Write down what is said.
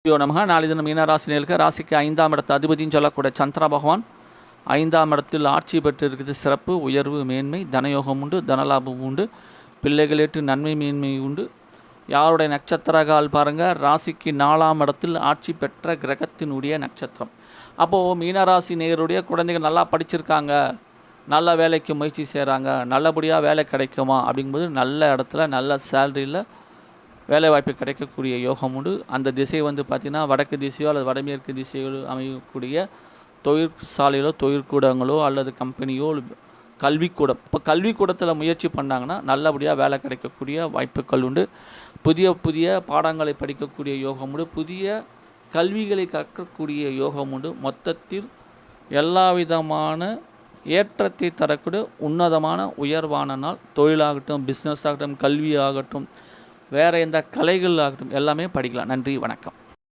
நமக நாளை தினம் மீனராசினியர்களுக்கு ராசிக்கு 5ஆம் இடத்து அதிபதினு சொல்லக்கூடிய சந்திர பகவான் 5ஆம் இடத்தில் ஆட்சி பெற்று இருக்குது. சிறப்பு, உயர்வு, மேன்மை, தனயோகம் உண்டு, தனலாபம் உண்டு, பிள்ளைகளேட்டு நன்மை மேன்மை உண்டு. யாருடைய நட்சத்திரகால் பாருங்கள், ராசிக்கு 4ஆம் இடத்தில் ஆட்சி பெற்ற கிரகத்தினுடைய நட்சத்திரம். அப்போது மீனராசி நேயருடைய குழந்தைகள் நல்லா படிச்சிருக்காங்க, நல்ல வேலைக்கு முயற்சி செய்கிறாங்க, நல்லபடியாக வேலை கிடைக்குமா அப்படிங்கும்போது நல்ல இடத்துல நல்ல சேலரியில் வேலைவாய்ப்பு கிடைக்கக்கூடிய யோகம் உண்டு. அந்த திசை பார்த்திங்கன்னா வடக்கு திசையோ அல்லது வடமேற்கு திசையோ அமையக்கூடிய தொழிற்சாலைகளோ தொழிற்கூடங்களோ அல்லது கம்பெனியோ கல்விக்கூடம். இப்போ கல்விக்கூடத்தில் முயற்சி பண்ணாங்கன்னா நல்லபடியாக வேலை கிடைக்கக்கூடிய வாய்ப்புகள் உண்டு. புதிய புதிய பாடங்களை படிக்கக்கூடிய யோகம் உண்டு. புதிய கல்விகளை கற்கக்கூடிய யோகம் உண்டு. மொத்தத்தில் எல்லா விதமான ஏற்றத்தை தரக்கூடிய உன்னதமான உயர்வான நாள். தொழிலாகட்டும், பிஸ்னஸ் ஆகட்டும், கல்வி ஆகட்டும், வேறு எந்த கலைகள் ஆகட்டும் எல்லாமே படிக்கலாம். நன்றி, வணக்கம்.